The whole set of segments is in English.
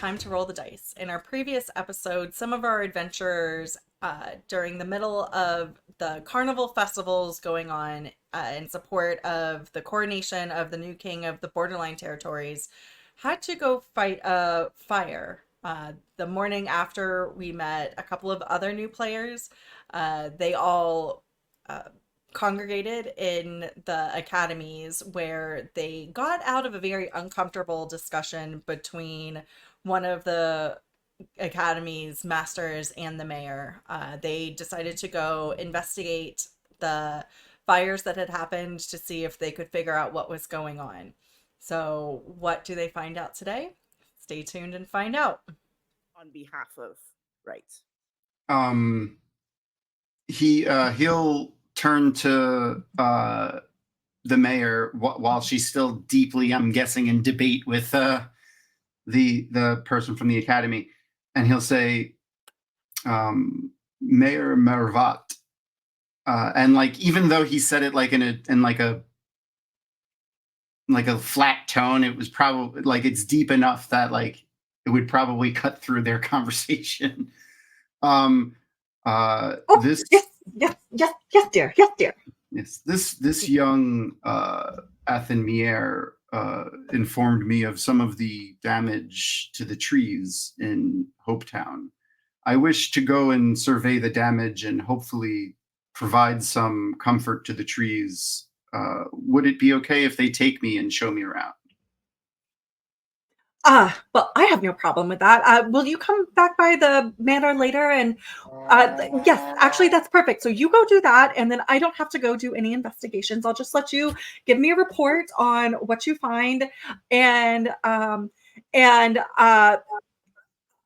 time to roll the dice. In our previous episode, some of our adventurers during the middle of the carnival festivals going on in support of the coronation of the new king of the borderline territories had to go fight a fire. The morning after we met a couple of other new players, they all congregated in the academies where they got out of a very uncomfortable discussion between one of the academy's masters and the mayor. They decided to go investigate the fires that had happened to see if they could figure out what was going on. So, what do they find out today? Stay tuned and find out. On behalf of Rieht. He'll turn to the mayor while she's still deeply, I'm guessing, in debate with the person from the academy, and he'll say, Mayor Mervat, and like even though he said it like in a flat tone, it was probably like it's deep enough that like it would probably cut through their conversation. Yes, dear. Yes, this young Athenmier informed me of some of the damage to the trees in Hopetown. I wish to go and survey the damage and hopefully provide some comfort to the trees. Would it be okay if they take me and show me around? Well, I have no problem with that. Will you come back by the manor later? And yes, actually, that's perfect. So you go do that, and then I don't have to go do any investigations. I'll just let you give me a report on what you find. And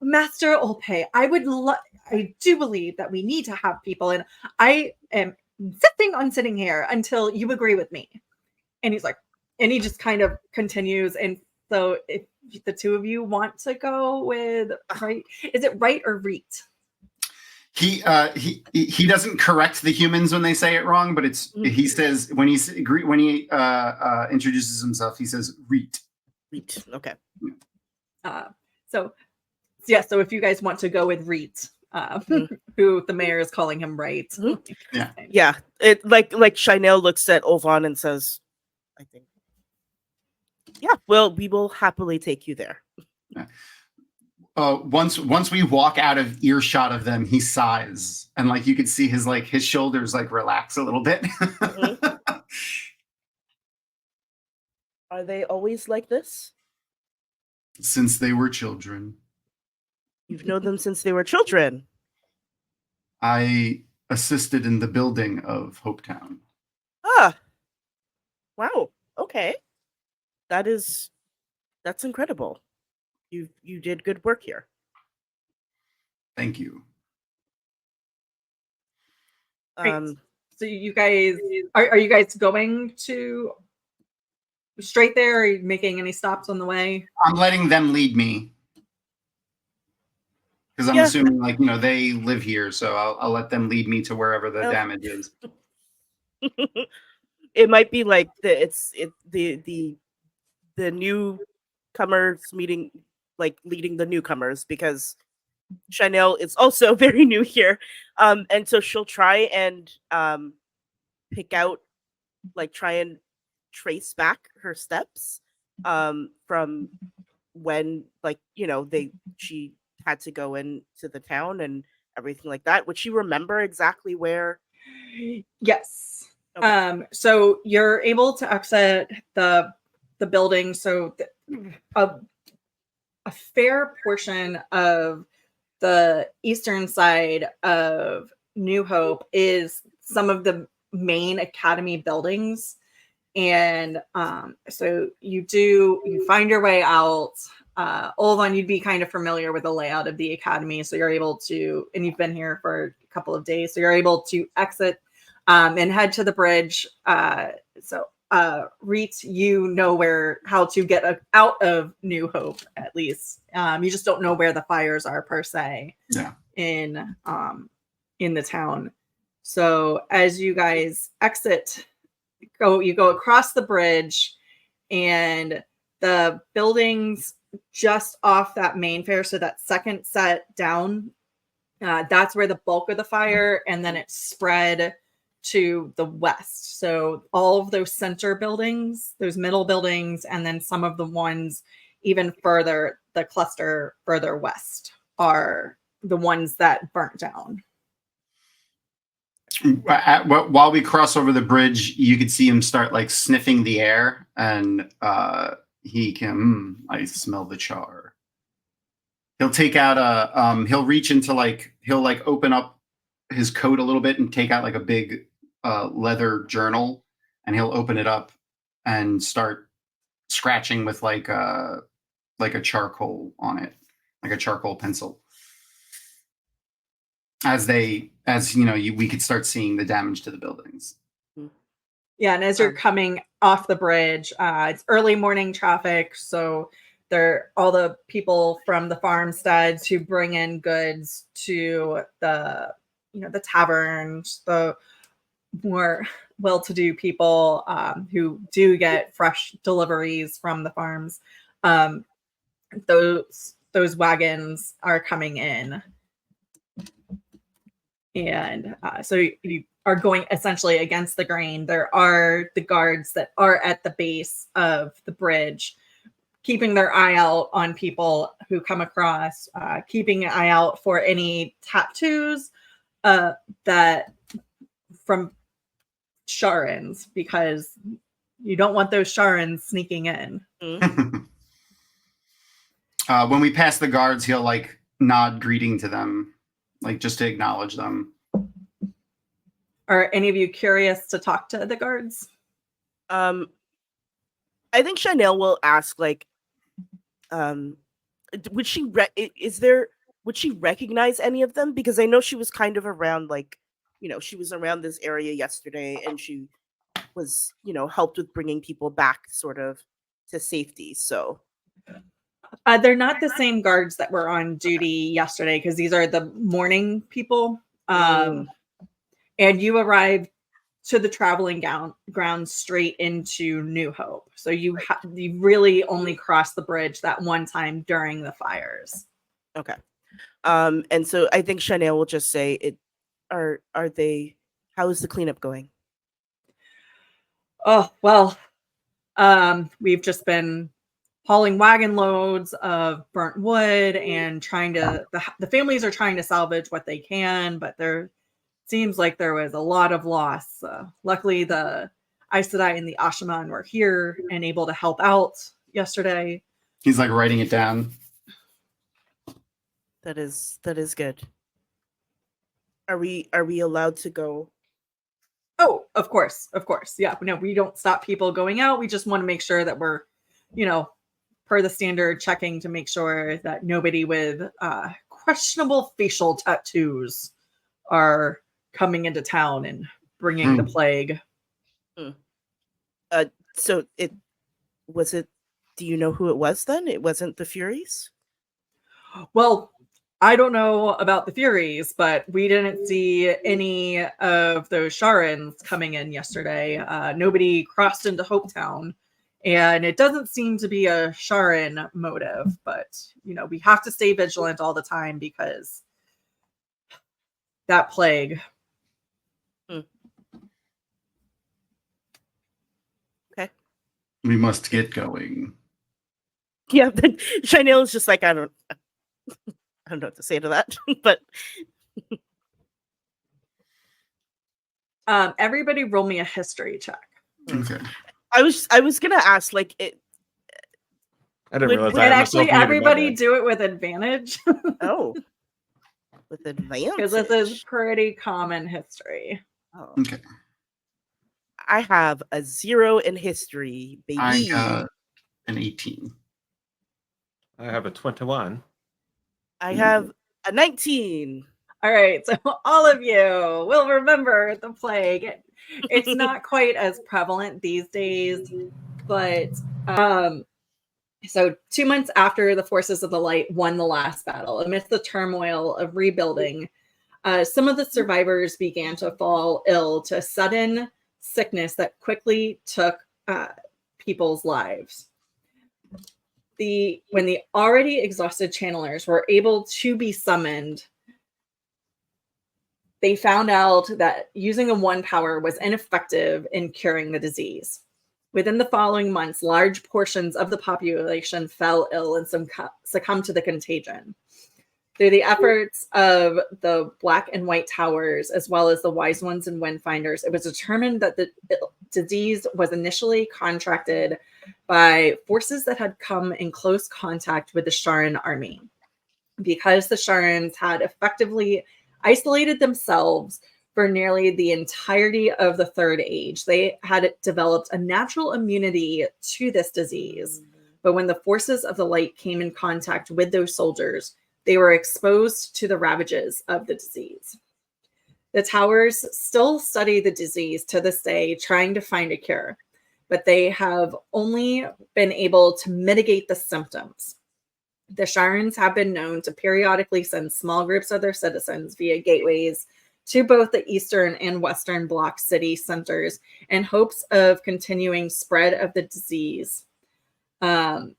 Master Olpe, I do believe that we need to have people, and I am insisting on sitting here until you agree with me. And he's like, and he just kind of continues. And so if the two of you want to go with Rieht, is it Rieht or Rieht? He doesn't correct the humans when they say it wrong, but he says when he introduces himself, he says Rieht. Rieht. Okay. So if you guys want to go with Rieht, who the mayor is calling him Rieht. Yeah. It like Shainale looks at Olvon and says, I think. Yeah, well, we will happily take you there. Yeah. Once we walk out of earshot of them, he sighs, and like you could see his shoulders like relax a little bit. Are they always like this? Since they were children. You've known them since they were children. I assisted in the building of Hopetown. Ah. Wow. Okay. That's incredible. You did good work here. Thank you. So you guys are you guys going to straight there, or are you making any stops on the way? I'm letting them lead me. Because I'm assuming they live here, so I'll let them lead me to wherever the damage is. It might be like the newcomers meeting, like leading the newcomers, because Shainale is also very new here. And so she'll try and pick out, try and trace back her steps from when, she had to go into the town and everything like that. Would she remember exactly where? Yes. Okay. So you're able to exit the building. So a fair portion of the eastern side of New Hope is some of the main academy buildings. And so you find your way out. Olvon, you'd be kind of familiar with the layout of the academy, so you're able to, and you've been here for a couple of days, so you're able to exit and head to the bridge. Rieht, you know how to get out of New Hope, at least. You just don't know where the fires are per se. Yeah. In the town. So as you guys exit, you go across the bridge, and the buildings just off that main fair, so that second set down, that's where the bulk of the fire, and then it spread to the west. So all of those center buildings, those middle buildings, and then some of the ones even further, the cluster further west, are the ones that burnt down. While we cross over the bridge, you can see him start like sniffing the air, and he can. I smell the char. He'll take out he'll reach into he'll open up his coat a little bit and take out like a big leather journal, and he'll open it up and start scratching with like a charcoal on it, like a charcoal pencil. We could start seeing the damage to the buildings. Yeah, and as you're coming off the bridge, it's early morning traffic, so all the people from the farmsteads who bring in goods to the taverns, the more well-to-do people who do get fresh deliveries from the farms. Those wagons are coming in. And so you are going essentially against the grain. There are the guards that are at the base of the bridge, keeping their eye out on people who come across, keeping an eye out for any tattoos that from Sharans, because you don't want those Sharans sneaking in. When we pass the guards, he'll nod greeting to them, just to acknowledge them. Are any of you curious to talk to the guards? I think Shainale will ask, would she would she recognize any of them? Because I know she was kind of around, she was around this area yesterday, and she was, helped with bringing people back sort of to safety. So they're not the same guards that were on duty yesterday, because these are the morning people. And you arrived to the traveling ground straight into New Hope. So you really only crossed the bridge that one time during the fires. Okay. And so I think Shainale will just say, how is the cleanup going? Oh, well, we've just been hauling wagon loads of burnt wood and the families are trying to salvage what they can, but there seems like there was a lot of loss. Luckily, the Aes Sedai and the Ashaman were here and able to help out yesterday. He's writing it down. That is good. Are we allowed to go? Oh, of course. Yeah, no, we don't stop people going out. We just want to make sure that we're, per the standard, checking to make sure that nobody with questionable facial tattoos are coming into town and bringing the plague. So do you know who it was then? It wasn't the Furies? Well, I don't know about the Furies, but we didn't see any of those Sharans coming in yesterday. Nobody crossed into Hopetown, and it doesn't seem to be a Sharan motive, but we have to stay vigilant all the time because that plague. Okay. We must get going. Yeah, Shainale is just I don't know what to say to that, but everybody roll me a history check. Okay. I was gonna ask, I didn't realize would I actually everybody do it with advantage? Oh, with advantage, because this is pretty common history. Oh. Okay. I have a 0 in history, baby. I got an 18. I have a 21. I have a 19. All right, so all of you will remember the plague. It's not quite as prevalent these days, but so 2 months after the Forces of the Light won the last battle, amidst the turmoil of rebuilding, some of the survivors began to fall ill to sudden sickness that quickly took people's lives. when the already exhausted channelers were able to be summoned, they found out that using a 1 power was ineffective in curing the disease. Within the following months, large portions of the population fell ill and succumbed to the contagion. Through the efforts of the Black and White Towers, as well as the Wise Ones and Windfinders, it was determined that the disease was initially contracted by forces that had come in close contact with the Sharan army. Because the Sharans had effectively isolated themselves for nearly the entirety of the Third Age, they had developed a natural immunity to this disease. But when the forces of the light came in contact with those soldiers, they were exposed to the ravages of the disease. The towers still study the disease to this day, trying to find a cure, but they have only been able to mitigate the symptoms. The Sharans have been known to periodically send small groups of their citizens via gateways to both the Eastern and Western Bloc city centers in hopes of continuing spread of the disease. Guard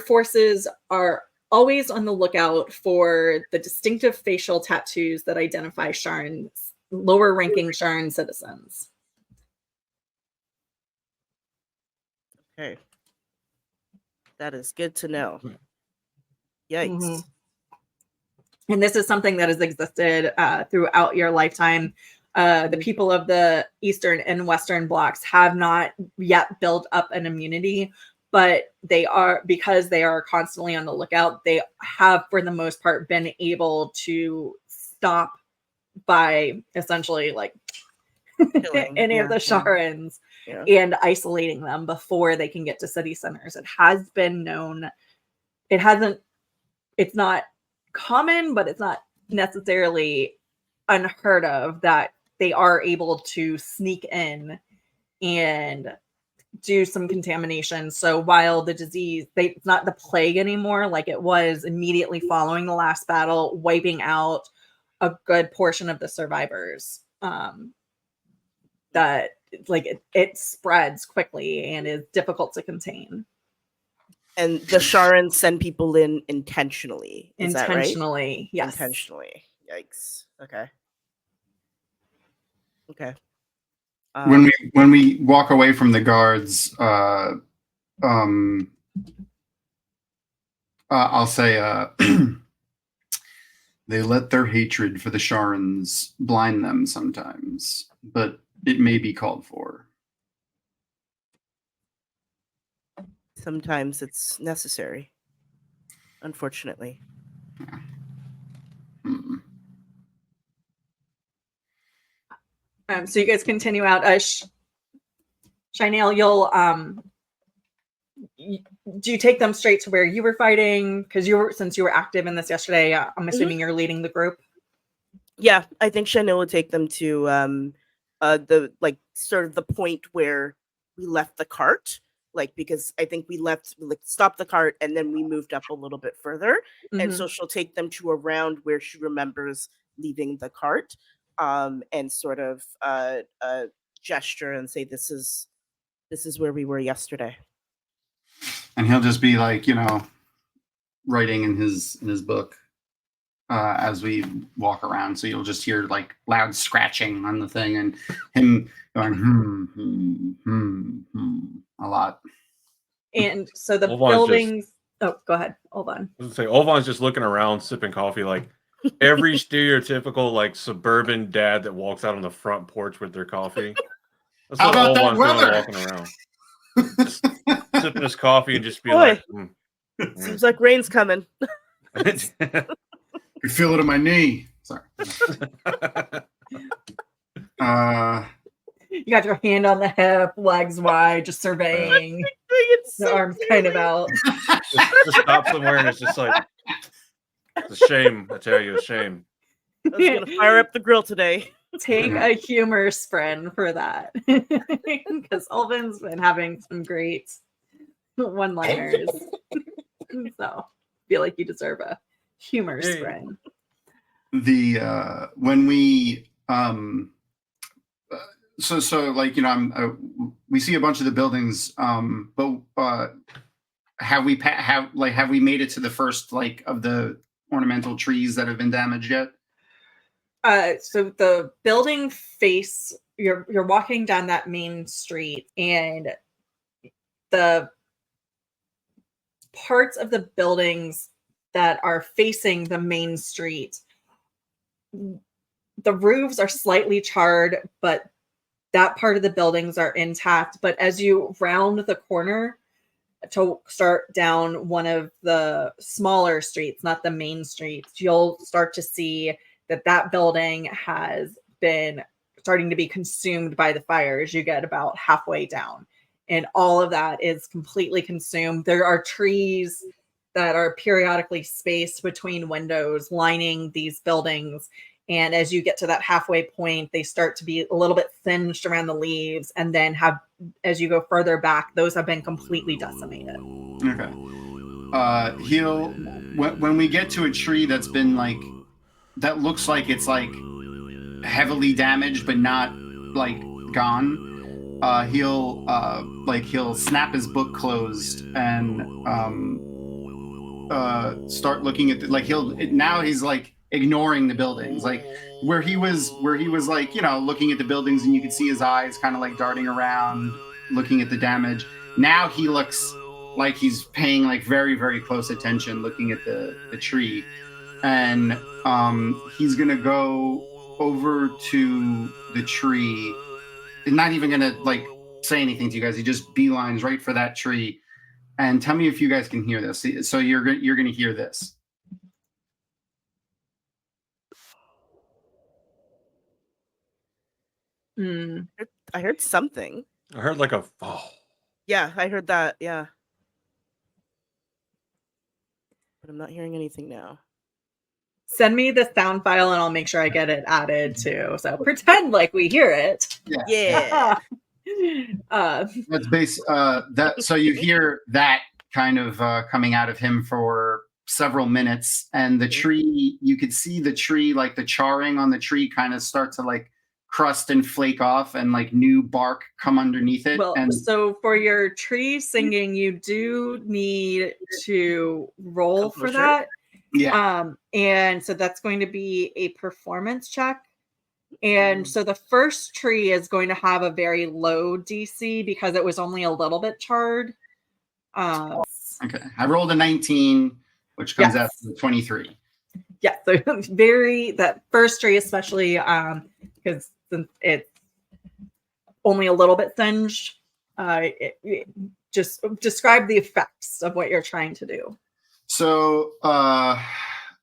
forces are always on the lookout for the distinctive facial tattoos that identify Sharans, lower-ranking Sharan citizens. Okay. That is good to know. Yikes. Mhm. And this is something that has existed throughout your lifetime. The people of the Eastern and Western blocks have not yet built up an immunity, but because they are constantly on the lookout, they have, for the most part, been able to stop by essentially like Killing, any of yeah, the Sharans yeah. and isolating them before they can get to city centers. It has been known. It's not common, but it's not necessarily unheard of that they are able to sneak in and do some contamination. So while the disease, it's not the plague anymore like it was immediately following the last battle, wiping out a good portion of the survivors. That like it spreads quickly and is difficult to contain. And the Sharans send people in intentionally. Is that right? Intentionally, yes. Intentionally. Yikes. Okay. Okay. When we walk away from the guards, I'll say they let their hatred for the Sharans blind them sometimes, but it may be called for. Sometimes it's necessary, unfortunately. Hmm. So you guys continue out. Shainale, you'll do you take them straight to where you were fighting? Because since you were active in this yesterday, I'm assuming you're leading the group. Yeah, I think Shainale will take them to the like sort of the point where we left the cart. Like, because I think we stopped the cart and then we moved up a little bit further. And so she'll take them to around where she remembers leaving the cart, and sort of gesture and say, this is where we were yesterday. And he'll just be like, writing in his book as we walk around. So you'll just hear like loud scratching on the thing and him going a lot. And so the Olvon's buildings. Oh, go ahead, Olvon. I was gonna say, Olvon's just looking around, sipping coffee, like every stereotypical like suburban dad that walks out on the front porch with their coffee. That's How what about that Olvon's weather? doing, walking around, just sipping his coffee and just being Boy. like, Seems like rain's coming. I feel it in my knee. Sorry. You got your hand on the hip, legs wide, just surveying. The arms kind of out. just stop somewhere and it's just like, it's a shame. I tell you, a shame. I was gonna fire up the grill today. Take a humor sprint for that. Because Olvin's been having some great one-liners. So feel like you deserve a humor sprint. When we so like, we see a bunch of the buildings, but have we have we made it to the first like of the ornamental trees that have been damaged yet? So the building face, you're walking down that main street, and the parts of the buildings that are facing the main street, the roofs are slightly charred, but that part of the buildings are intact. But as you round the corner to start down one of the smaller streets, not the main streets, you'll start to see that building has been starting to be consumed by the fire as you get about halfway down. And all of that is completely consumed. There are trees that are periodically spaced between windows lining these buildings. And as you get to that halfway point, they start to be a little bit singed around the leaves. And then as you go further back, those have been completely decimated. Okay. When we get to a tree that's been like, that looks like it's like heavily damaged, but not like gone. He'll snap his book closed and start looking at now he's like ignoring the buildings, like where he was like, you know, looking at the buildings and you could see his eyes kind of like darting around looking at the damage. Now he looks like he's paying like very, very close attention looking at the tree, and he's gonna go over to the tree and not even gonna like say anything to you guys. He just beelines right for that tree. And tell me if you guys can hear this. So you're gonna hear this. I heard something. I heard like a oh. Yeah, I heard that. Yeah. But I'm not hearing anything now. Send me the sound file and I'll make sure I get it added too. So pretend like we hear it. Yeah. That's base. So you hear that kind of coming out of him for several minutes, and the tree. You could see the tree, like the charring on the tree, kind of start to like crust and flake off, and like new bark come underneath it. Well, and so for your tree singing, you do need to roll for that. yeah, And so that's going to be a performance check. And so the first tree is going to have a very low DC because it was only a little bit charred. okay. I rolled a 19, which comes out to 23. Yeah, so that first tree especially because it's only a little bit singed. Just describe the effects of what you're trying to do. So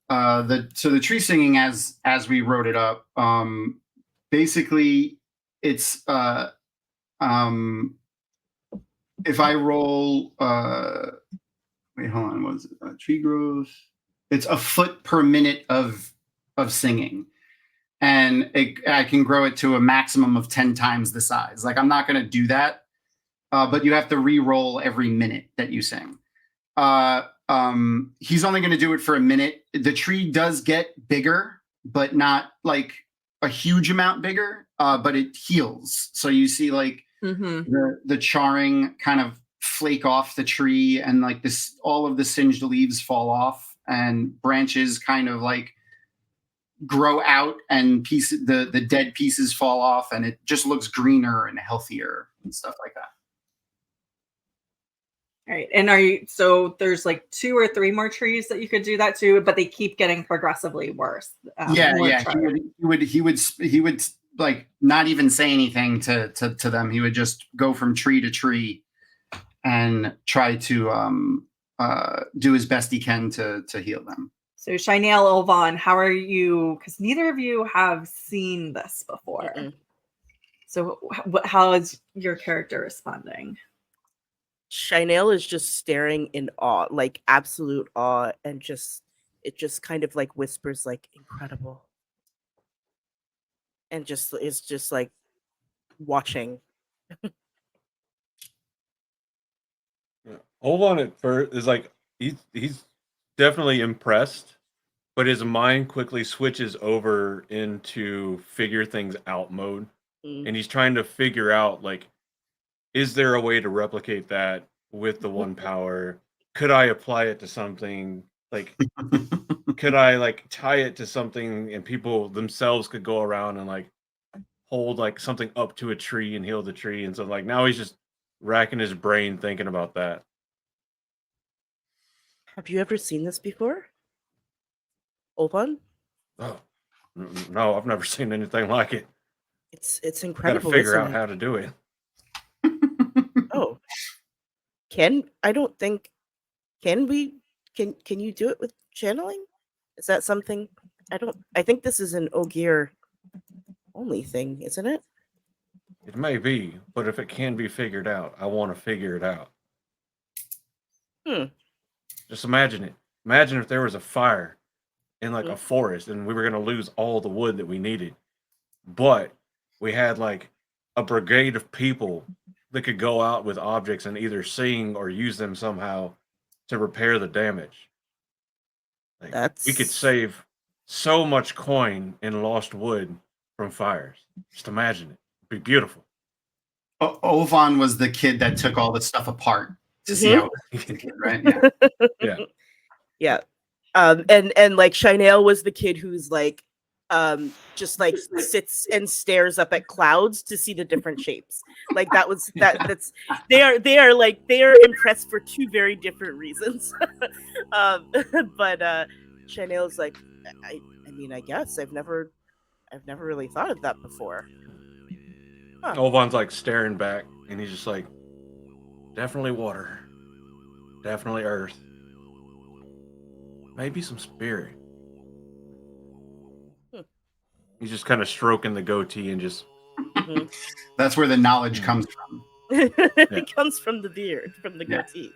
the tree singing as we wrote it up, basically it's if I roll wait, hold on, what is it? Tree growth. It's a foot per minute of singing, and I can grow it to a maximum of 10 times the size. Like I'm not going to do that, but you have to re-roll every minute that you sing. He's only going to do it for a minute. The tree does get bigger, but not like a huge amount bigger, but it heals. So you see like the charring kind of flake off the tree, and like this, all of the singed leaves fall off, and branches kind of like grow out, and the dead pieces fall off, and it just looks greener and healthier and stuff like that. All right. And so there's like 2 or 3 more trees that you could do that to, but they keep getting progressively worse. Yeah. He would like not even say anything to them. He would just go from tree to tree and try to do his best he can to heal them. So Shainale, Olvon, how are you? Because neither of you have seen this before. So how is your character responding? Shainale is just staring in awe, like absolute awe, and it just kind of like whispers like incredible. And is just like watching. Olvon at first is like he's definitely impressed, but his mind quickly switches over into figure things out mode, and he's trying to figure out like, is there a way to replicate that with the one power? could I apply it to something? Like, could I like tie it to something and people themselves could go around and like hold like something up to a tree and heal the tree? And so like now he's just racking his brain thinking about that. Have you ever seen this before? Olvon? Oh, no, I've never seen anything like it. It's Got to incredible. figure isn't out it? how to do it. Oh, I don't think can we can you do it with channeling? Is that something? I think this is an Ogier only thing, isn't it? It may be, but if it can be figured out, I want to figure it out. Hmm. Just imagine it. Imagine if there was a fire in like Mhm. a forest and we were going to lose all the wood that we needed. But we had like a brigade of people that could go out with objects and either sing or use them somehow to repair the damage. Like, we could That's save so much coin in lost wood from fires. Just imagine it. It'd be beautiful. Olvon was the kid that took all the stuff apart to see Mhm. how it was the kid, right? Yeah. Yeah. yeah. And like Shainale was the kid who's like just like sits and stares up at clouds to see the different shapes. Like that's they are impressed for two very different reasons. um but Shainale's like I mean I guess I've never really thought of that before. Huh. Olvon's like staring back and he's just like, definitely water. Definitely earth. Maybe some spirit. Hmm. He's just kind of stroking the goatee and just Mhm. That's where the knowledge comes from. It comes from the beard, from the Yeah. goatee.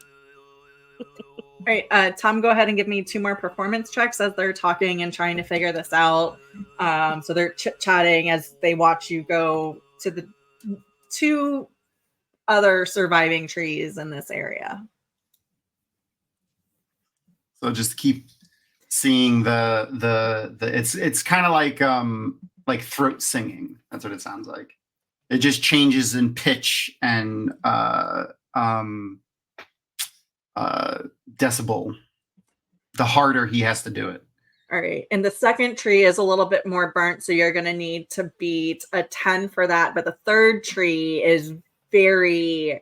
All right, Thom, go ahead and give me 2 more performance checks as they're talking and trying to figure this out. So they're chit-chatting as they watch you go to the 2 other surviving trees in this area. So just keep seeing the it's kind of like throat singing. That's what it sounds like. It just changes in pitch and decibel the harder he has to do it. All right. And the second tree is a little bit more burnt, so you're going to need to beat a 10 for that. But the third tree is very,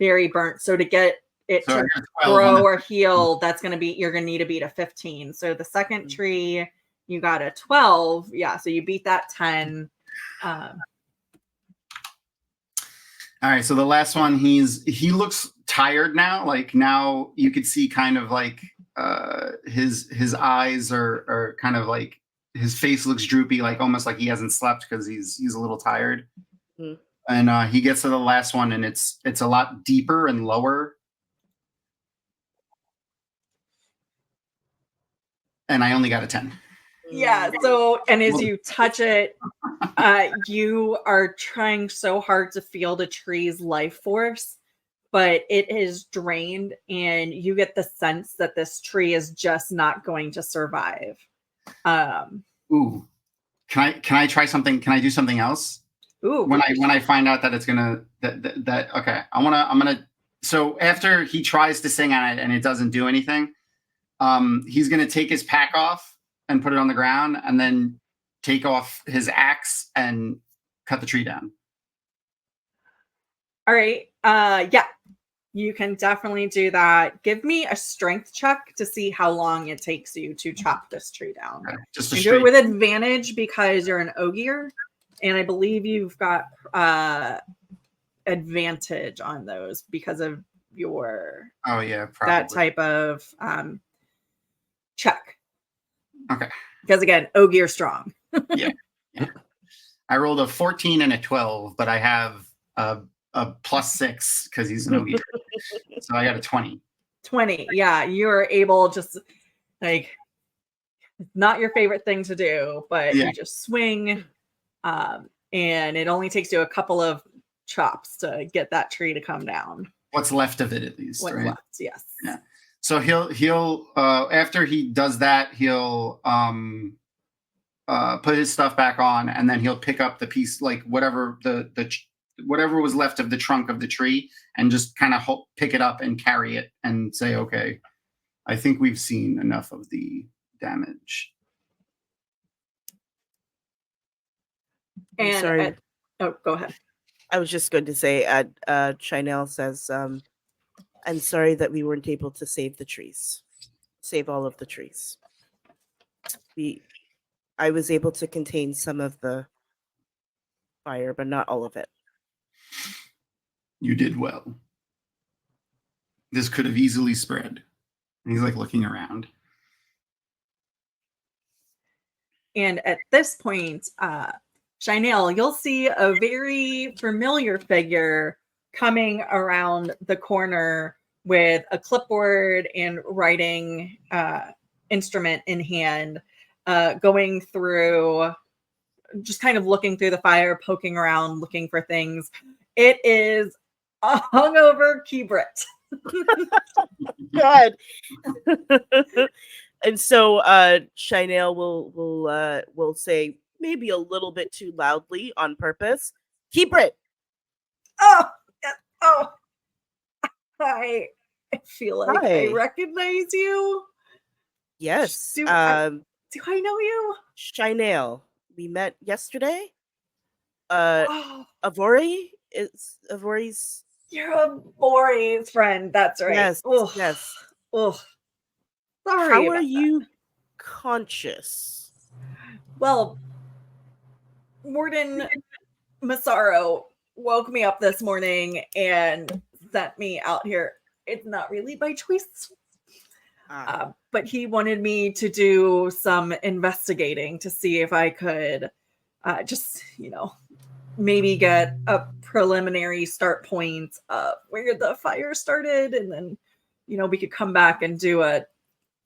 very burnt. So to get it So I to got 12 on grow the- or heal, you're going to need to beat a 15. So the second tree, you got a 12. Yeah. So you beat that 10. All right, so the last one, he looks tired now. Like now you could see kind of like his eyes are kind of like his face looks droopy, like almost like he hasn't slept because he's a little tired. Mhm. And he gets to the last one, and it's a lot deeper and lower. And I only got a 10. Yeah. So, and as you touch it, you are trying so hard to feel the tree's life force, but it is drained, and you get the sense that this tree is just not going to survive. Ooh, can I try something? Can I do something else? Ooh. When I find out that it's gonna that okay, I'm gonna. So after he tries to sing on it and it doesn't do anything, he's gonna take his pack off and put it on the ground, and then take off his axe and cut the tree down. All right. Yeah, you can definitely do that. Give me a strength check to see how long it takes you to chop this tree down. Okay, just a You do it straight. with advantage because you're an Ogier, and I believe you've got advantage on those because of your Oh yeah, probably. that type of check. Okay. Because again, Ogier strong. Yeah. I rolled a 14 and a 12, but I have a +6 because he's an Ogier. So I got a 20. 20. Yeah, you're able just like not your favorite thing to do, but Yeah. you just swing. And it only takes you a couple of chops to get that tree to come down. What's left of it, at least, What's right? left, yes. Yeah. So he'll after he does that, he'll put his stuff back on, and then he'll pick up the piece, like whatever the whatever was left of the trunk of the tree and just kind of pick it up and carry it and say, okay, I think we've seen enough of the damage. I'm And sorry. oh, go ahead. I was just going to say, Shainale says, I'm sorry that we weren't able to save the trees. Save all of the trees. I was able to contain some of the fire, but not all of it. You did well. This could have easily spread. And he's like looking around. And at this point, Shainale, you'll see a very familiar figure coming around the corner with a clipboard and writing instrument in hand, going through, just kind of looking through the fire, poking around, looking for things. It is a hungover Kibrit. God. And so Shainale will say maybe a little bit too loudly on purpose. Kibrit. Oh, oh, I feel like I Hi. recognize you. Yes. Do I know you? Shainale. We met yesterday. Oh, Avorie is Avorie's. you're Avorie's friend. That's right. Yes. Oh, Yes. oh, sorry. How are about that. you conscious? Well, Warden Massaro woke me up this morning and sent me out here. It's not really by choice. But he wanted me to do some investigating to see if I could just, maybe get a preliminary start point of where the fire started. And then, we could come back and do a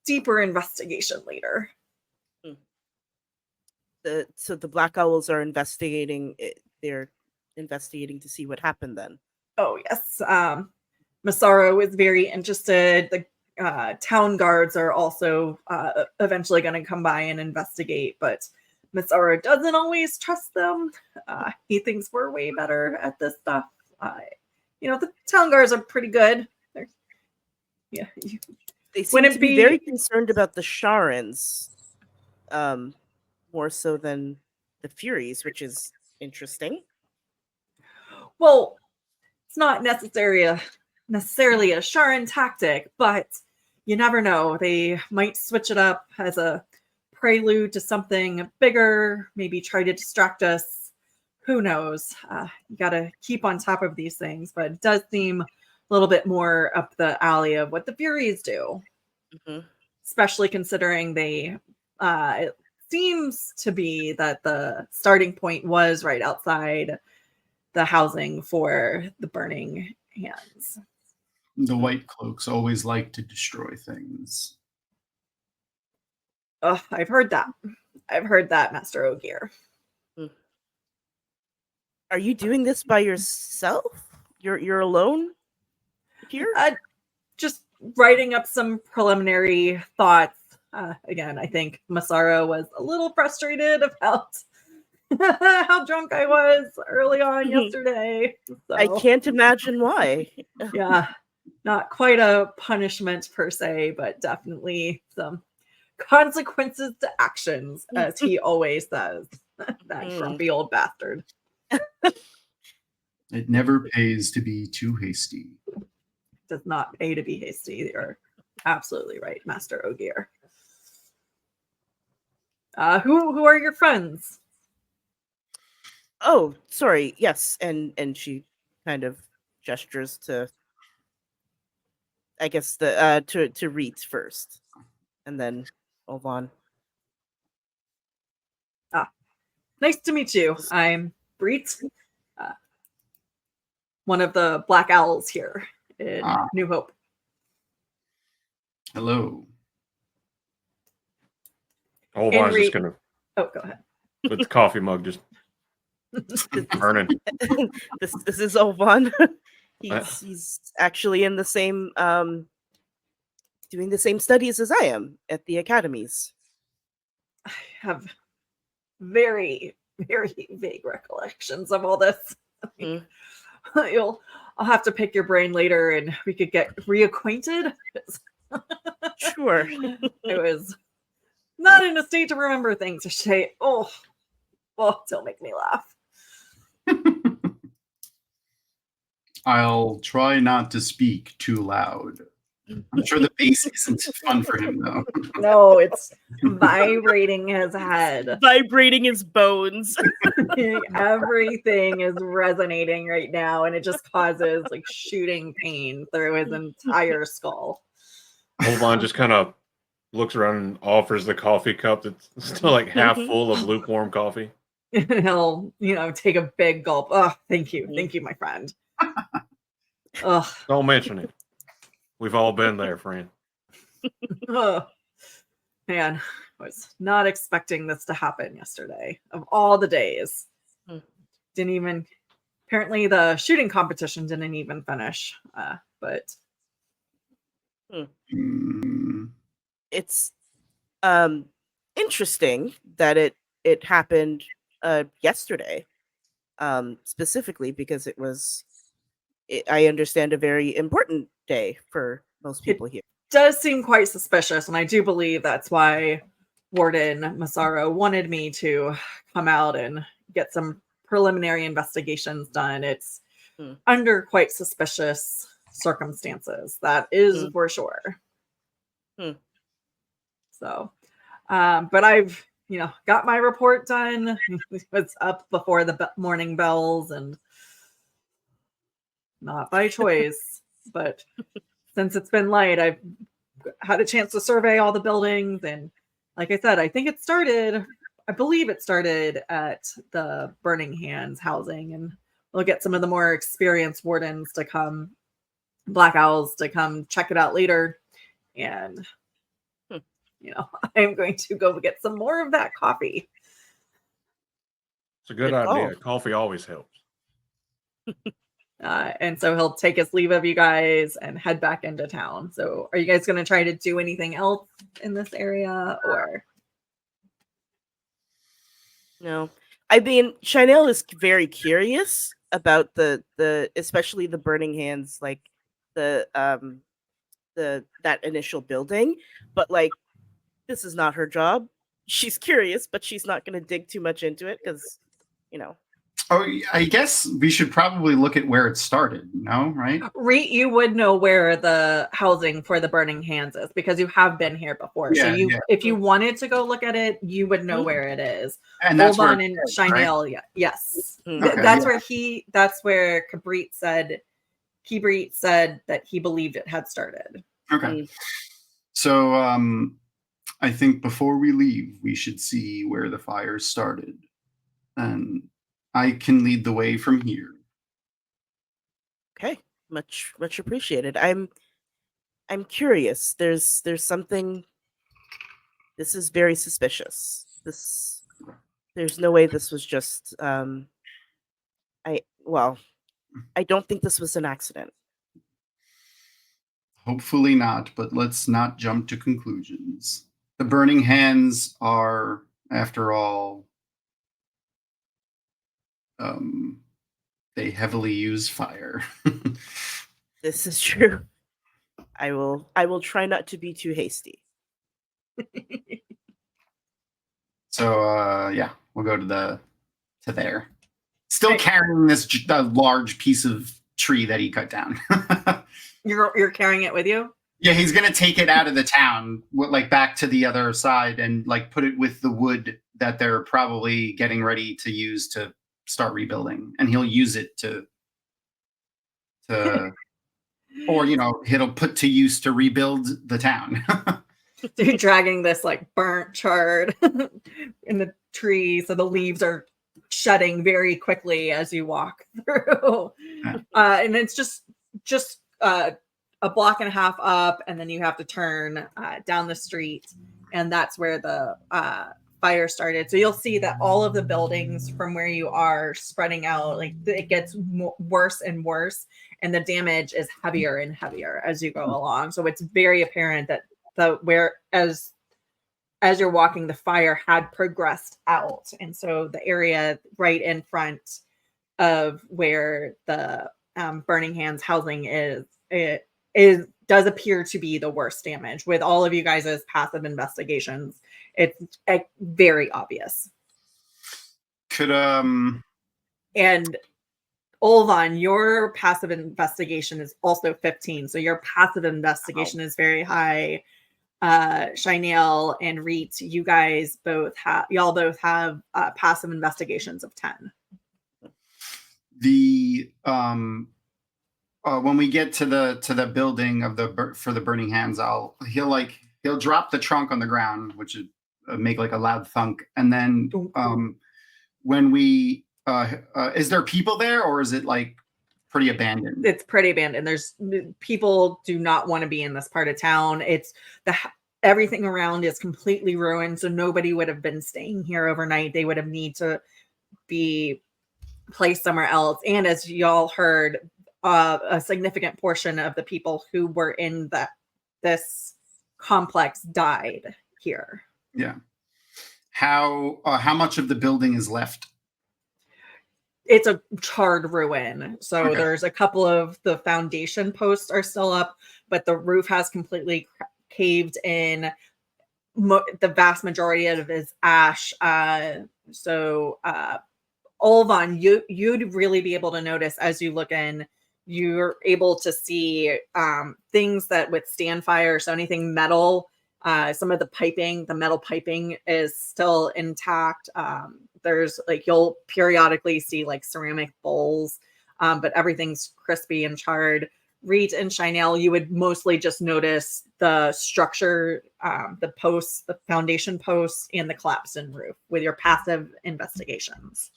deeper investigation later. So the Black Owls are investigating. They're investigating to see what happened then. Oh, yes. Massaro is very interested. The town guards are also eventually going to come by and investigate, but Massaro doesn't always trust them. He thinks we're way better at this stuff. The town guards are pretty good. They seem to be very concerned about the Sharans, more so than the Furies, which is interesting. Well, it's not necessarily a Sharan tactic, but you never know. They might switch it up as a prelude to something bigger, maybe try to distract us. Who knows? You got to keep on top of these things, but it does seem a little bit more up the alley of what the Furies do, especially considering they, it seems to be that the starting point was right outside the housing for the Burning Hands. The White Cloaks always like to destroy things. Oh, I've heard that. Master Ogier. Are you doing this by yourself? You're alone here? Just writing up some preliminary thoughts. Again, I think Massaro was a little frustrated about how drunk I was early on yesterday. So, I can't imagine why. Yeah, not quite a punishment per se, but definitely some consequences to actions, as he always says. That grumpy old bastard. It never pays to be too hasty. Does not pay to be hasty. You're absolutely right, Master Ogier. Who are your friends? Oh, sorry. Yes, and she kind of gestures to, I guess, the to Rieht first, and then Olvon. Nice to meet you. I'm Rieht, one of the Black Owls here in New Hope. Hello. Olvon's just gonna. Oh, go ahead. With the coffee mug just burning. This is Olvon. He's actually in the same doing the same studies as I am at the academies. I have very, very vague recollections of all this. I'll have to pick your brain later and we could get reacquainted. Sure. I was not in a state to remember things. I say, don't make me laugh. I'll try not to speak too loud. I'm sure the bass isn't fun for him, though. No, it's vibrating his head. Vibrating his bones. Everything is resonating right now, and it just causes like shooting pain through his entire skull. Olvon just kind of looks around and offers the coffee cup that's still like half full of lukewarm coffee. He'll, take a big gulp. Oh, thank you, my friend. Ugh. Don't mention it. We've all been there, friend. Oh, man, I was not expecting this to happen yesterday. Of all the days, didn't even. Apparently, the shooting competition didn't even finish. But it's interesting that it happened yesterday, specifically because it was. I understand a very important day for most people here. Does seem quite suspicious, and I do believe that's why Warden Massaro wanted me to come out and get some preliminary investigations done. It's under quite suspicious circumstances, that is for sure. So, but I've got my report done. It's up before the morning bells, and not by choice, but since it's been light, I've had a chance to survey all the buildings. And like I said, I believe it started at the Burning Hands housing, and we'll get some of the more experienced wardens to come, Black Owls to come check it out later. And, I'm going to go get some more of that coffee. It's a good idea. Coffee always helps. And so he'll take his leave of you guys and head back into town. So are you guys going to try to do anything else in this area, or? No. I mean, Shainale is very curious about the especially the Burning Hands, like that initial building, but like this is not her job. She's curious, but she's not going to dig too much into it because, Oh, I guess we should probably look at where it started. No, right? Rieht, you would know where the housing for the Burning Hands is because you have been here before. Yeah, so if you wanted to go look at it, you would know where it is. And that's Olvon where and Shainale, right? Yes. Okay, That's where Kibrit said that he believed it had started. Okay. So I think before we leave, we should see where the fire started. And I can lead the way from here. Okay, much appreciated. I'm curious. There's something. This is very suspicious. There's no way this was just. I don't think this was an accident. Hopefully not, but let's not jump to conclusions. The Burning Hands are, after all, they heavily use fire. This is true. I will try not to be too hasty. So yeah, we'll go to there. Still carrying this large piece of tree that he cut down. You're carrying it with you? Yeah, he's gonna take it out of the town, like back to the other side, and like put it with the wood that they're probably getting ready to use to start rebuilding, and he'll use it to or he'll put to use to rebuild the town. So you're dragging this like burnt charred in the tree, so the leaves are shedding very quickly as you walk through. And it's just a block and a half up, and then you have to turn down the street, and that's where the fire started. So you'll see that all of the buildings from where you are spreading out, like it gets worse and worse, and the damage is heavier and heavier as you go along. So it's very apparent that as you're walking, the fire had progressed out, and so the area right in front of where the Burning Hands housing is. It does appear to be the worst damage. With all of you guys' passive investigations, it's very obvious. Could And Olvon, your passive investigation is also 15, so your passive investigation is very high. Shainale and Rieht, you guys both have passive investigations of 10. the when we get to the building of for the Burning Hands, he'll drop the trunk on the ground, which would make like a loud thunk, and then when we is there people there, or is it like pretty abandoned? It's pretty abandoned. People do not want to be in this part of town. Everything around is completely ruined, so nobody would have been staying here overnight. They would have need to be placed somewhere else. And as y'all heard, a significant portion of the people who were in this complex died here. Yeah. How much of the building is left? It's a charred ruin. So Okay. There's a couple of the foundation posts are still up, but the roof has completely caved in. The vast majority of it is ash. Olvon, you'd really be able to notice as you look in. You're able to see things that withstand fire. So anything metal, some of the metal piping is still intact. There's you'll periodically see ceramic bowls, but everything's crispy and charred. Rieht and Shainale, you would mostly just notice the structure, the posts, the foundation posts, and the collapsed in roof with your passive investigations.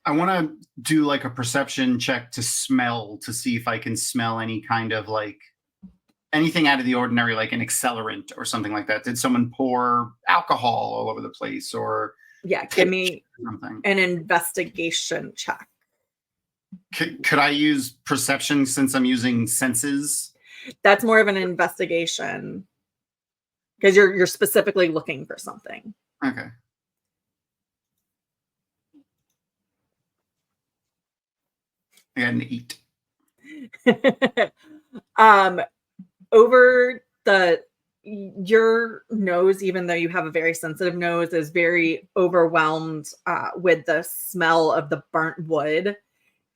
I want to do a perception check to smell, to see if I can smell any kind of anything out of the ordinary, like an accelerant or something like that. Did someone pour alcohol all over the place, or give me something? An investigation check. Could I use perception since I'm using senses? That's more of an investigation because you're specifically looking for something. Okay. I got an 8. Over your nose, even though you have a very sensitive nose, is very overwhelmed with the smell of the burnt wood.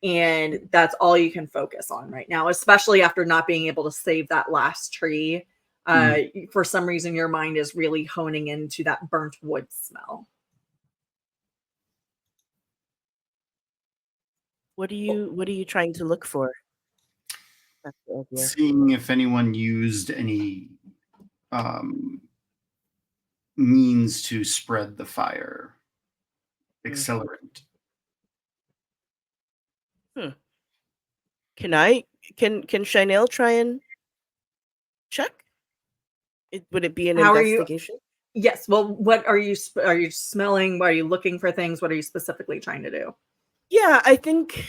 And that's all you can focus on right now, especially after not being able to save that last tree. For some reason, your mind is really honing into that burnt wood smell. What are you trying to look for? That's the idea. Seeing if anyone used any means to spread the fire. Accelerant. Can Shainale try and check? Would it be an investigation? Yes. Well, what are you smelling? What are you looking for things? What are you specifically trying to do? Yeah, I think.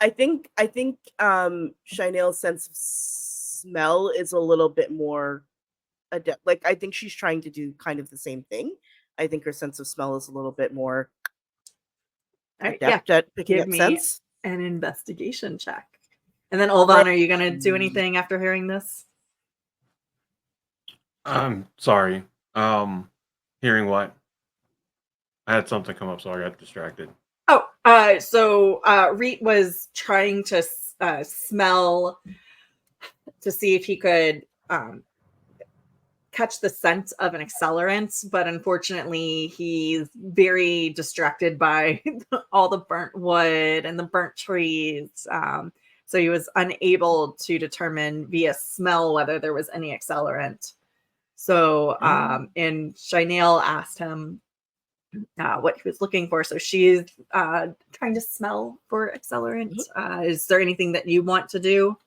I think Shainale's sense of smell is a little bit more adept. I think she's trying to do kind of the same thing. I think her sense of smell is a little bit more adept at picking up scents. An investigation check. And then Olvon, are you going to do anything after hearing this? I'm sorry. Hearing what? I had something come up, so I got distracted. So Rieht was trying to smell to see if he could catch the scent of an accelerant, but unfortunately he's very distracted by all the burnt wood and the burnt trees. So he was unable to determine via smell whether there was any accelerant. So, and Shainale asked him what he was looking for. So she's trying to smell for accelerant. Is there anything that you want to do?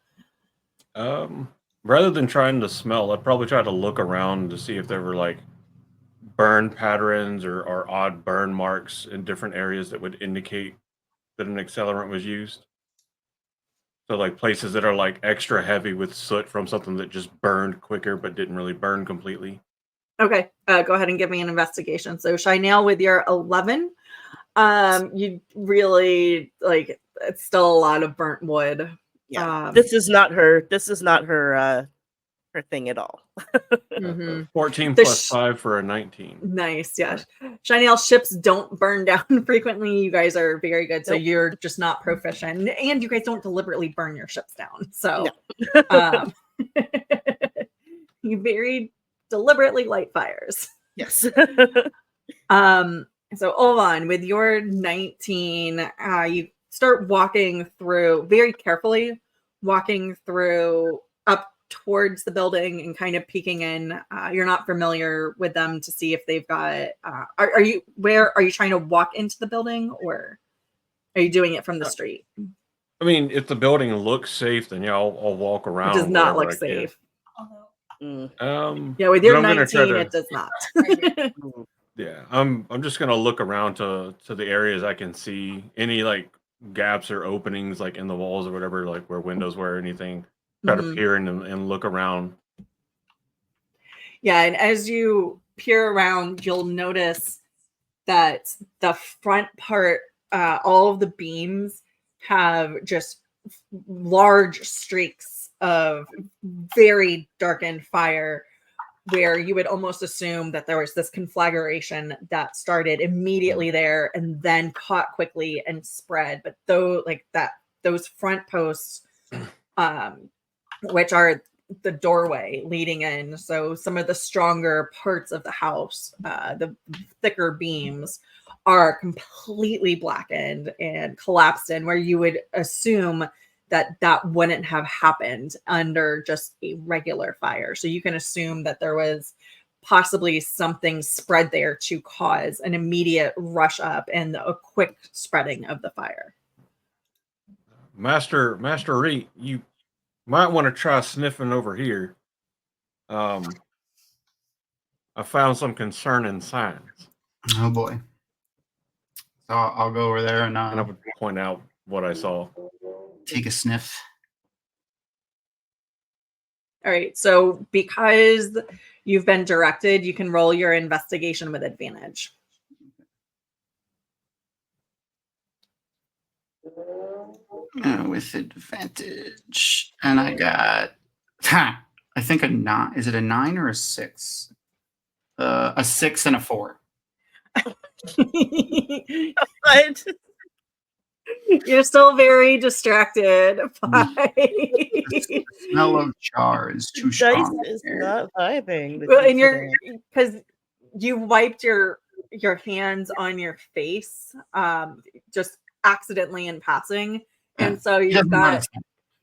Rather than trying to smell, I'd probably try to look around to see if there were burn patterns or odd burn marks in different areas that would indicate that an accelerant was used. So places that are extra heavy with soot from something that just burned quicker but didn't really burn completely. Okay, go ahead and give me an investigation. So Shainale, with your 11, You really like it's still a lot of burnt wood. Yeah. This is not her her thing at all. Mhm. 14 The plus sh- 5 for a 19. Nice, yeah. Shainale, ships don't burn down frequently. You guys are very good, so Nope. you're just not proficient, and you guys don't deliberately burn your ships down. So, No. um, you very deliberately light fires. Yes. So Olvon, with your 19, you start walking through very carefully, walking through up towards the building and kind of peeking in. You're not familiar with them to see if they've got. Are you where are you trying to walk into the building, or are you doing it from the street? I mean, if the building looks safe, then yeah, I'll walk It around. does not wherever look I can. safe. Mm. Yeah, with but your I'm gonna try 19, to. it does not. Yeah, I'm just gonna look around to the areas I can see any like gaps or openings like in the walls or whatever, like where windows were or anything. Try to Mhm. peer in and look around. Yeah, and as you peer around, you'll notice that the front part, all of the beams have just large streaks of very darkened fire, where you would almost assume that there was this conflagration that started immediately there and then caught quickly and spread. But though, like that, those front posts, which are the doorway leading in. So some of the stronger parts of the house, the thicker beams, are completely blackened and collapsed in, where you would assume that that wouldn't have happened under just a regular fire. So you can assume that there was possibly something spread there to cause an immediate rush up and a quick spreading of the fire. Master Rieht, you might want to try sniffing over here. I found some concerning signs, Oh boy. So I'll go over there and and I would point out what I saw. take a sniff. All right. So because you've been directed, you can roll your investigation with advantage. With advantage. And I got, I think a 9. Is it a 9 or a 6? A 6 and a 4. But You're still very distracted by The smell of char is too Dice strong. is not vibing. with well, you and you're today. because you wiped your hands on your face just accidentally in passing, and so He doesn't notice.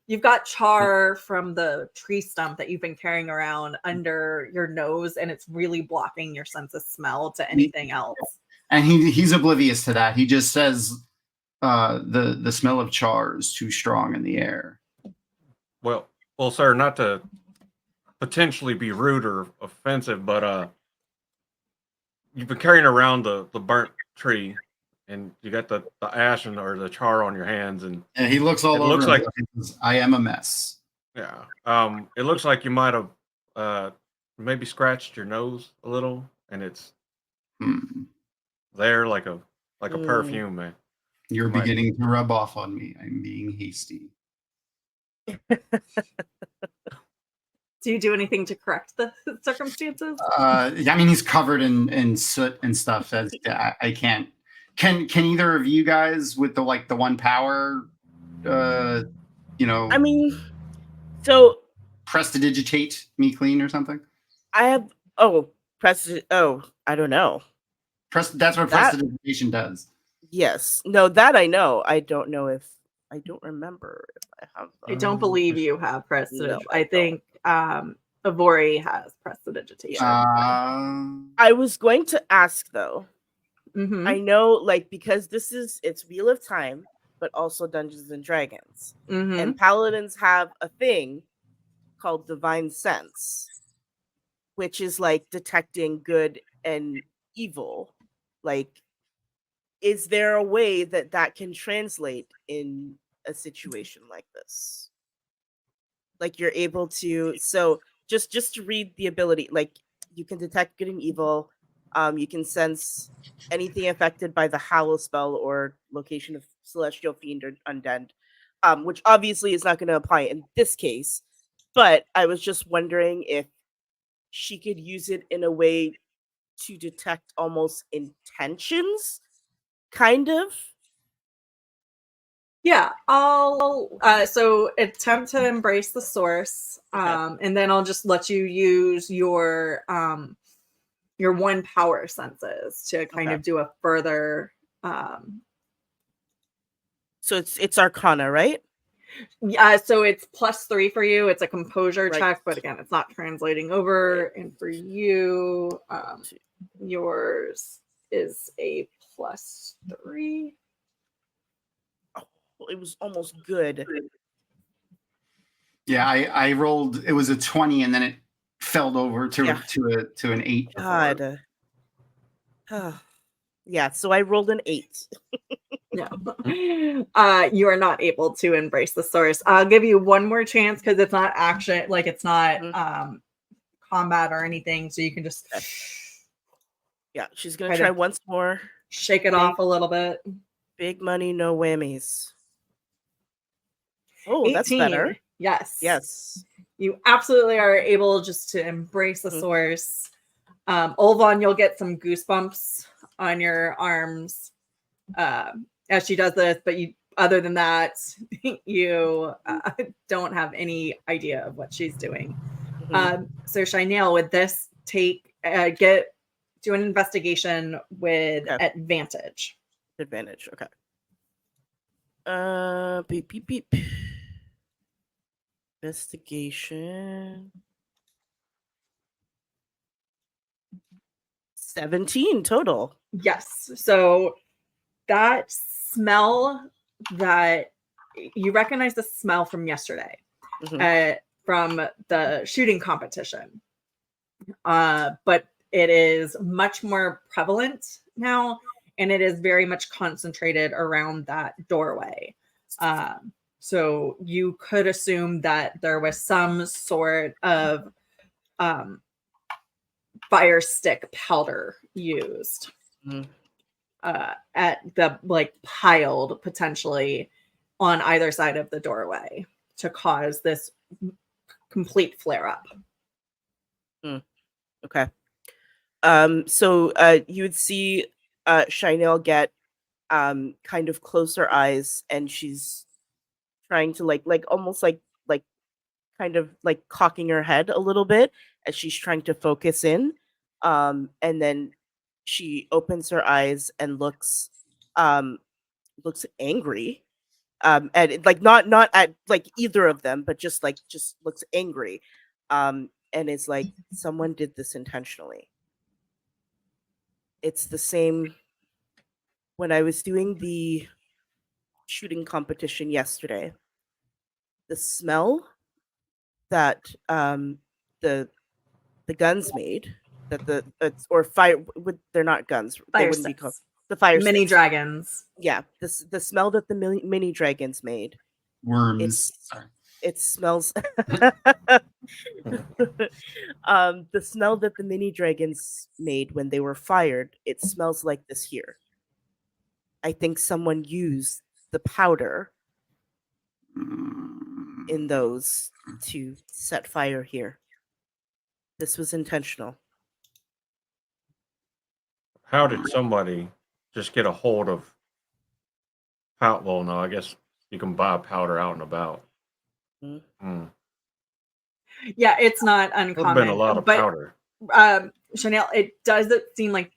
you've got char from the tree stump that you've been carrying around under your nose, and it's really blocking your sense of smell to anything else. And he's oblivious to that. He just says the smell of char is too strong in the air. Well, sir, not to potentially be rude or offensive, but you've been carrying around the burnt tree, and you got the ash or the char on your hands, and And he looks all It over. looks like- and says, I am a mess. yeah, it looks like you might have maybe scratched your nose a little, and it's there like a perfume, man. You're Might- beginning to rub off on me. I'm being hasty. Do you do anything to correct the circumstances? I mean, he's covered in soot and stuff. That's I can't. Can either of you guys with the one power, I mean, so prestidigitate me clean or something? I have I don't know. That's what That- prestidigitation does. Yes. No, that I know. I don't know if I don't remember if I have I don't believe you have No, prestidigitation. I I think Avorie has prestidigitation. I was going to ask though. Mhm. I know because it's Wheel of Time, but also Dungeons and Dragons. Mhm. And paladins have a thing called divine sense, which is detecting good and evil. Is there a way that can translate in a situation like this? You're able to just to read the ability, you can detect good and evil, You can sense anything affected by the Hallow spell or location of celestial fiend or undead, which obviously is not going to apply in this case. But I was just wondering if she could use it in a way to detect almost intentions, kind of. Yeah, I'll so attempt to embrace the source, Okay. and then I'll just let you use your one power senses to kind Okay. of do a further um So it's Arcana, right? yeah, so it's +3 for you. It's a composure Right. check, but again, it's not translating over. And for you, yours is a +3. It was almost good. Yeah, I rolled. It was a 20, and then it fell over to Yeah. to an 8. Before. God. Yeah, so I rolled an 8. No. You are not able to embrace the source. I'll give you one more chance because it's not action, like it's not combat or anything. So you can just Yeah, she's gonna try once more. shake it off a little bit. Big money, no whammies. Oh, that's 18. better. Yes. Yes. You absolutely are able just to embrace the source. Olvon, you'll get some goosebumps on your arms as she does this, but you, other than that, you don't have any idea of what she's doing. So Shainale, with this, do an investigation with advantage. Advantage, okay. Beep beep beep. Investigation. 17 total. Yes. So that smell, that you recognize the smell from yesterday, from the shooting competition. But it is much more prevalent now, and it is very much concentrated around that doorway. So you could assume that there was some sort of fire stick powder used at the piled potentially on either side of the doorway to cause this complete flare up. Okay. So you would see Shainale get kind of closer eyes, and she's trying to like almost like kind of like cocking her head a little bit as she's trying to focus in. And then she opens her eyes and looks angry. And like not at like either of them, but just looks angry. And it's like someone did this intentionally. It's the same when I was doing the shooting competition yesterday. The smell that the guns made, that or fire, they're not guns. They wouldn't be called the fire mini sticks. dragons. Yeah, the smell that the mini dragons made. Worms. It smells. The smell that the mini dragons made when they were fired, it smells like this here. I think someone used the powder in those to set fire here. This was intentional. How did somebody just get a hold of powder? Well, no, I guess you can buy powder out and about. Yeah, it's not Would have uncommon. been a lot of powder. Shainale, it doesn't seem like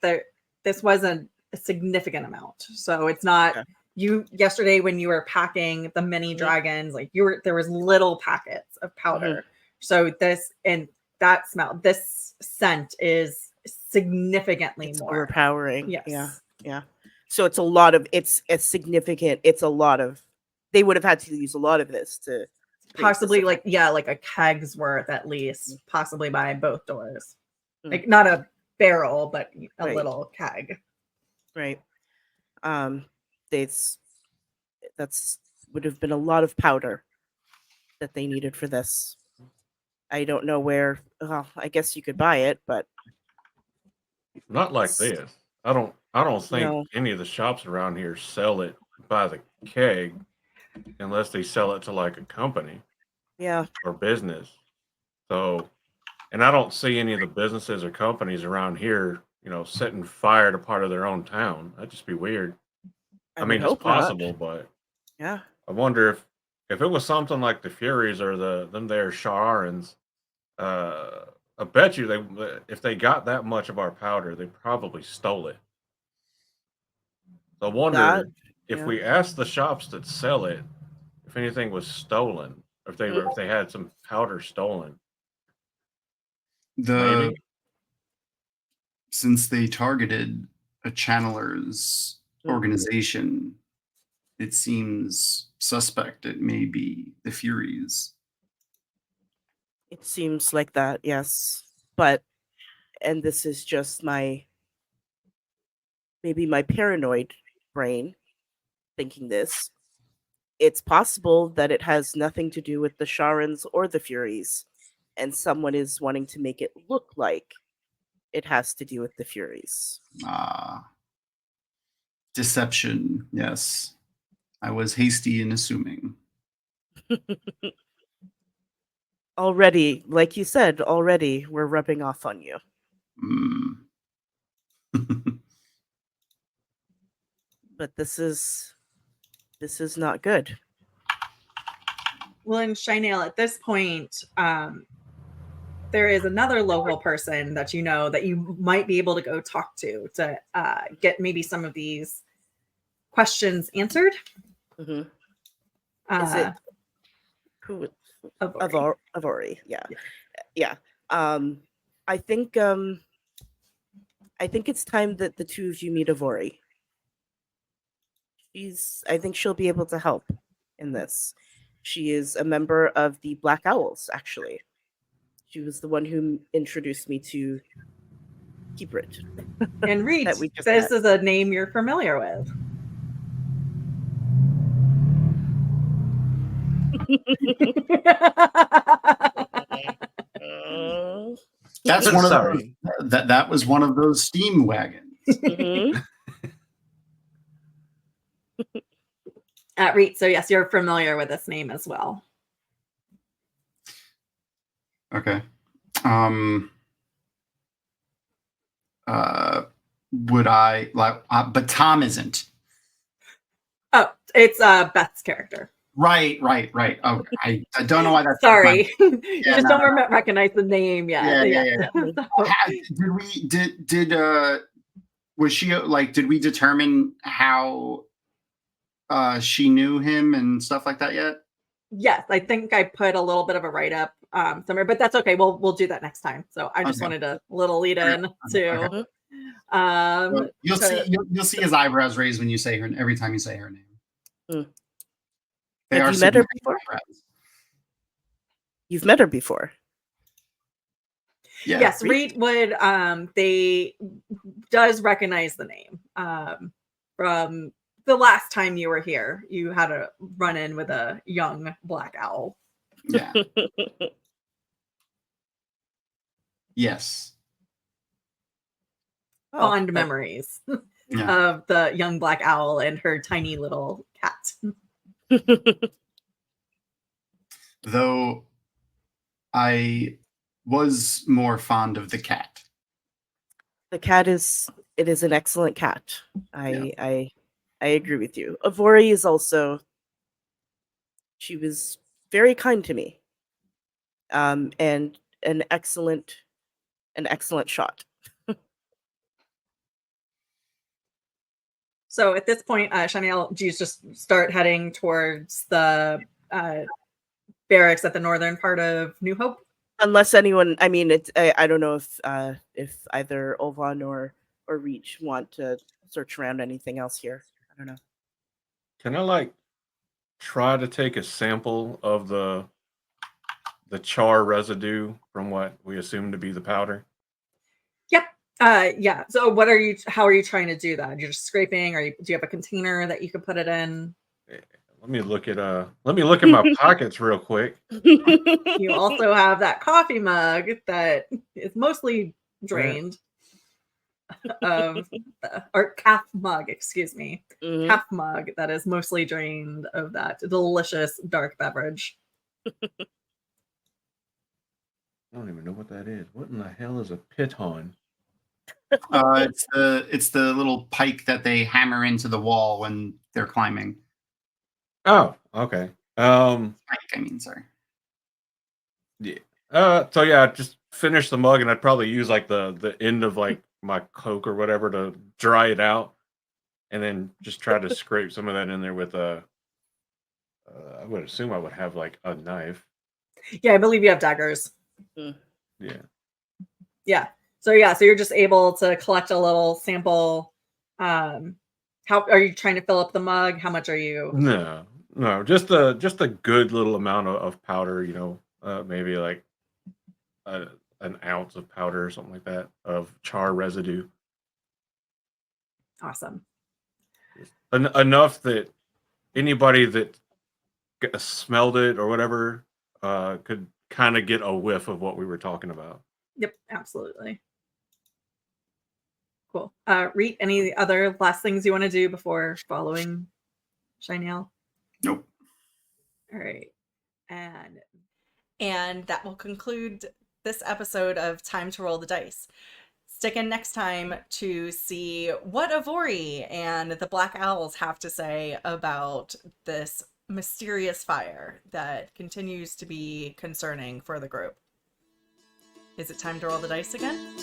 this wasn't a significant amount. So it's not you yesterday when you were packing the mini dragons, like there was little packets of powder. So this and that smell, this scent is significantly more overpowering. Yes. Yeah. So it's a lot of significant. It's a lot of. They would have had to use a lot of this to possibly like a keg's worth at least, possibly by both doors. Like not a barrel, but a little keg. Right. That's would have been a lot of powder that they needed for this. I don't know where. Well, I guess you could buy it, but Not like this. I don't think No. any of the shops around here sell it by the keg unless they sell it to like a company Yeah. or business. So, and I don't see any of the businesses or companies around here, setting fire to part of their own town. That'd just be weird. I I would mean, it's hope not. possible, but Yeah. I wonder if it was something like the Furies or them there Sharans, I bet you if they got that much of our powder, they probably stole it. So I That. wonder if Yeah. we asked the shops that sell it if anything was stolen, or if they had some powder stolen. The Maybe. Since they targeted a channeler's organization, it seems suspect it may be the Furies. It seems like that, yes. But, and this is just maybe my paranoid brain thinking this. It's possible that it has nothing to do with the Sharans or the Furies, and someone is wanting to make it look like it has to do with the Furies. Deception, yes. I was hasty in assuming. Already, like you said, already we're rubbing off on you. But this is not good. Well, in Shainale, at this point, there is another local person that you know that you might be able to go talk to get maybe some of these questions answered. Mm-hmm. Is it who? Avorie. Yeah. I think it's time that the two of you meet Avorie. I think she'll be able to help in this. She is a member of the Black Owls, actually. She was the one who introduced me to Rieht. And Rieht, that we just this met. is a name you're familiar with. That's one of Sorry. that was one of those steam wagons. Mhm. At Rieht, so yes, you're familiar with this name as well. Okay. Would I like? But Thom isn't. Oh, it's Beth's character. Right. Oh, I don't know why that's. Sorry, you Yeah, just don't recognize the name yet. Yeah. Was she like? Did we determine how she knew him and stuff like that yet? Yes, I think I put a little bit of a write up somewhere, but that's okay. We'll do that next time. So I just wanted a little lead in to. Well, you'll see his eyebrows raise when you say her every time you say her name. Have you met her before? You've met her before. Yeah. Yes, Rieht would does recognize the name from the last time you were here. You had a run in with a young black owl. Yeah. Yes. Fond memories of the young black owl and her tiny little cat. Though I was more fond of the cat. The cat is an excellent cat. I agree with you. Avorie is also, she was very kind to me. And an excellent shot. So at this point, Shainale, do you just start heading towards the barracks at the northern part of New Hope? Unless anyone, I mean, I don't know if either Olvon or Rieht want to search around anything else here. I don't know. Can I try to take a sample of the char residue from what we assume to be the powder? Yep. Yeah. So how are you trying to do that? You're just scraping, or do you have a container that you could put it in? Let me look at my pockets real quick. You also have that coffee mug that is mostly drained. of, or calf mug, excuse me, Mhm. calf mug that is mostly drained of that delicious dark beverage. I don't even know what that is. What in the hell is a piton? It's the little pike that they hammer into the wall when they're climbing. Oh, okay. Pike, I mean, sorry. Yeah. So yeah, just finish the mug, and I'd probably use like the end of like my Coke or whatever to dry it out, and then just try to scrape some of that in there with a. I would assume I would have like a knife. Yeah, I believe you have daggers. Yeah. Yeah. So yeah, so you're just able to collect a little sample. How are you trying to fill up the mug? How much are you? No, just a good little amount of powder. You know, maybe like an ounce of powder or something like that of char residue. Awesome. Enough that anybody that smelled it or whatever could kind of get a whiff of what we were talking about. Yep, absolutely. Cool. Rieht, any other last things you want to do before following Shainale? Nope. All right. And And that will conclude this episode of Time to Roll the Dice. Stick in next time to see what Avorie and the Black Owls have to say about this mysterious fire that continues to be concerning for the group. Is it time to roll the dice again?